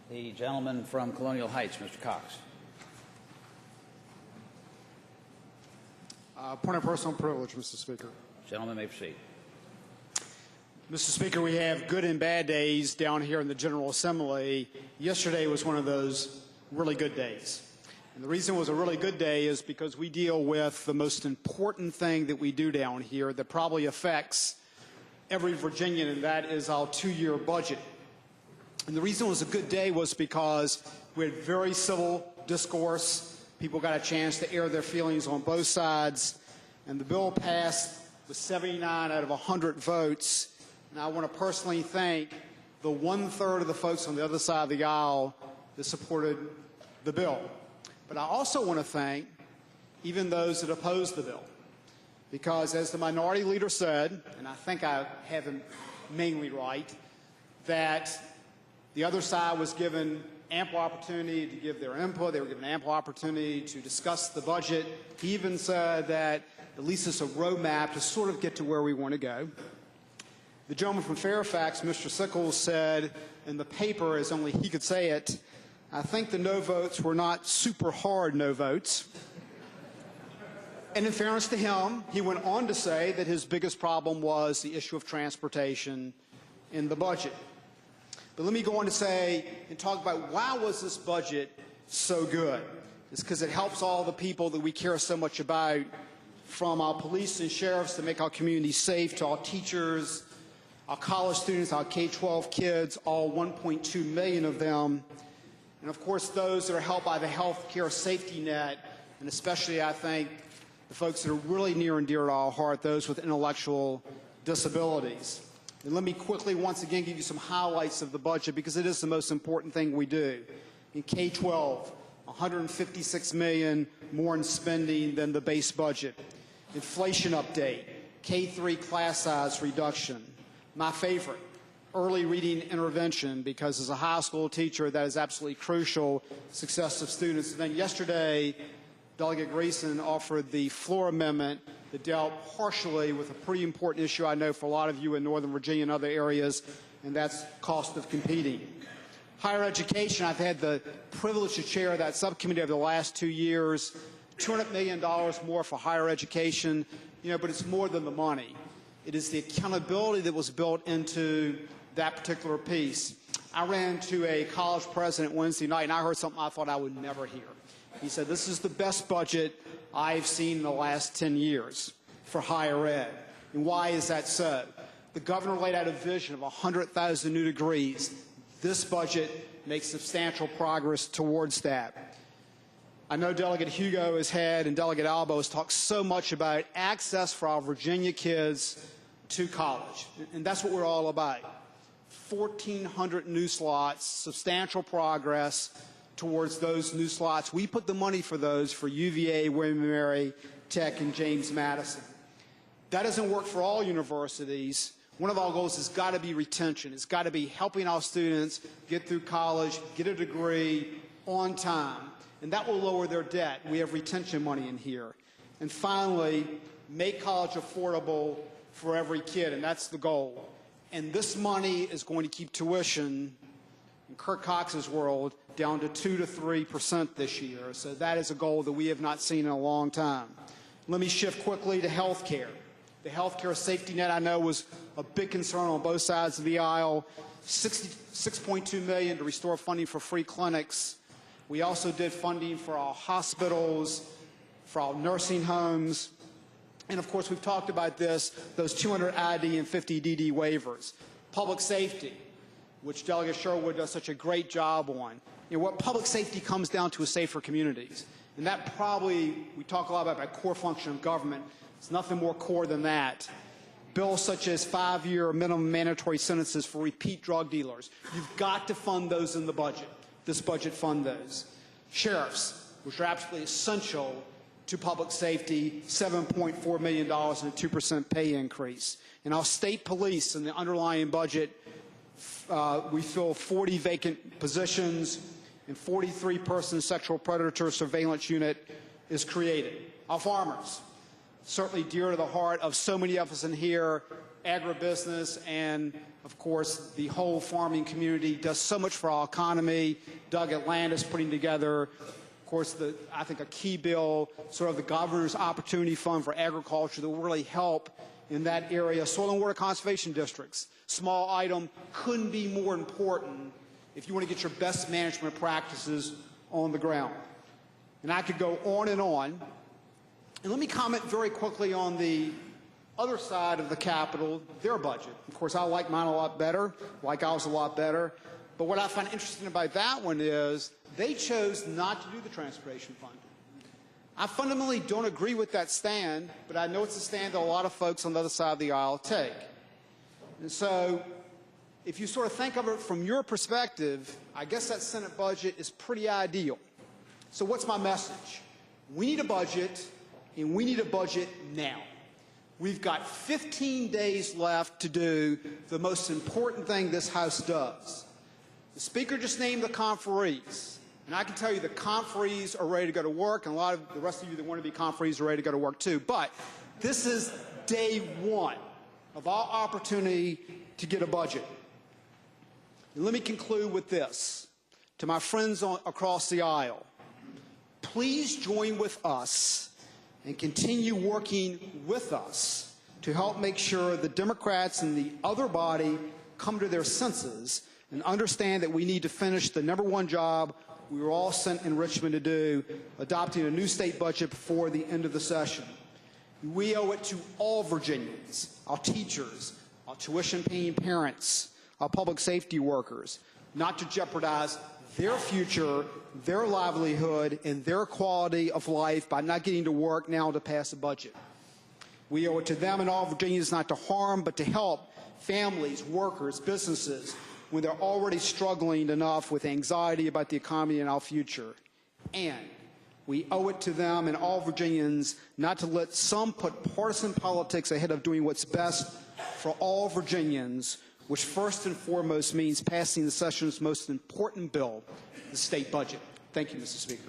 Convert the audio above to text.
The gentleman from Colonial Heights, Mr. Cox. Point of personal privilege, Mr. Speaker. Gentleman may proceed. Mr. Speaker, we have good and bad days down here in the General Assembly. Yesterday was one of those really good days. And the reason it was a really good day is because we deal with the most important thing that we do down here that probably affects every Virginian, and that is our two-year budget. And the reason it was a good day was because we had very civil discourse. People got a chance to air their feelings on both sides. And the bill passed with 79 out of 100 votes. And I want to personally thank the one-third of the folks on the other side of the aisle that supported the bill. But I also want to thank even those that opposed the bill. Because as the minority leader said, and I think I have him mainly right, that the other side was given ample opportunity to give their input. They were given ample opportunity to discuss the budget. He even said that at least it's a roadmap to sort of get to where we want to go. The gentleman from Fairfax, Mr. Sickles, said in the paper, as only he could say it, I think the no votes were not super hard no votes. And in fairness to him, he went on to say that his biggest problem was the issue of transportation in the budget. But let me go on to say and talk about why was this budget so good. It's because it helps all the people that we care so much about, from our police and sheriffs to make our communities safe, to our teachers, our college students, our K-12 kids, all 1.2 million of them. And of course, those that are helped by the health care safety net, and especially, I think, the folks that are really near and dear to our heart, those with intellectual disabilities. And let me quickly once again give you some highlights of the budget because it is the most important thing we do. In K-12, $156 million more in spending than the base budget. Inflation update, K-3 class size reduction. My favorite, early reading intervention, because as a high school teacher that is absolutely crucial success of students. And then yesterday, Delegate Grayson offered the floor amendment that dealt partially with a pretty important issue I know for a lot of you in Northern Virginia and other areas, and that's cost of competing. Higher education, I've had the privilege to chair that subcommittee over the last 2 years. $200 million more for higher education, but it's more than the money. It is the accountability that was built into that particular piece. I ran to a college president Wednesday night, and I heard something I thought I would never hear. He said, this is the best budget I've seen in the last 10 years for higher ed. And why is that so? The governor laid out a vision of 100,000 new degrees. This budget makes substantial progress towards that. I know Delegate Hugo has had and Delegate Albo has talked so much about access for our Virginia kids to college. And that's what we're all about. 1,400 new slots, substantial progress towards those new slots. We put the money for those for UVA, William & Mary, Tech, and James Madison. That doesn't work for all universities. One of our goals has got to be retention. It's got to be helping our students get through college, get a degree on time, and that will lower their debt. We have retention money in here. And finally, make college affordable for every kid, and that's the goal. And this money is going to keep tuition, in Kirk Cox's world, down to 2 to 3% this year. So that is a goal that we have not seen in a long time. Let me shift quickly to health care. The health care safety net, I know, was a big concern on both sides of the aisle. $66.2 million to restore funding for free clinics. We also did funding for our hospitals, for our nursing homes. And of course, we've talked about this, those 200 ID and 50 DD waivers. Public safety, which Delegate Sherwood does such a great job on. What public safety comes down to is safer communities. And that probably, we talk a lot about core function of government. It's nothing more core than that. Bills such as 5-year minimum mandatory sentences for repeat drug dealers. You've got to fund those in the budget. This budget fund those. Sheriffs, which are absolutely essential to public safety, $7.4 million and a 2% pay increase. And our state police in the underlying budget, we fill 40 vacant positions, and 43-person sexual predator surveillance unit is created. Our farmers, certainly dear to the heart of so many of us in here, agribusiness and Of course, the whole farming community does so much for our economy. Doug Atlantis putting together, of course, I think a key bill, sort of the Governor's Opportunity Fund for Agriculture that will really help in that area. Soil and water conservation districts, small item, couldn't be more important if you want to get your best management practices on the ground. And I could go on. And let me comment very quickly on the other side of the Capitol, their budget. Of course, I like mine a lot better, like ours a lot better. But what I find interesting about that one is they chose not to do the transportation fund. I fundamentally don't agree with that stand, but I know it's a stand that a lot of folks on the other side of the aisle take. And so if you sort of think of it from your perspective, I guess that Senate budget is pretty ideal. So what's my message? We need a budget, and we need a budget now. We've got 15 days left to do the most important thing this House does. The Speaker just named the conferees. And I can tell you the conferees are ready to go to work, and a lot of the rest of you that want to be conferees are ready to go to work too. But this is day one of our opportunity to get a budget. And let me conclude with this. To my friends across the aisle, please join with us and continue working with us to help make sure the Democrats and the other body come to their senses and understand that we need to finish the #1 job we were all sent in Richmond to do, adopting a new state budget before the end of the session. We owe it to all Virginians, our teachers, our tuition-paying parents, our public safety workers, not to jeopardize their future, their livelihood, and their quality of life by not getting to work now to pass a budget. We owe it to them and all Virginians not to harm, but to help families, workers, businesses, when they're already struggling enough with anxiety about the economy and our future. And we owe it to them and all Virginians not to let some put partisan politics ahead of doing what's best for all Virginians, which first and foremost means passing the session's most important bill, the state budget. Thank you, Mr. Speaker.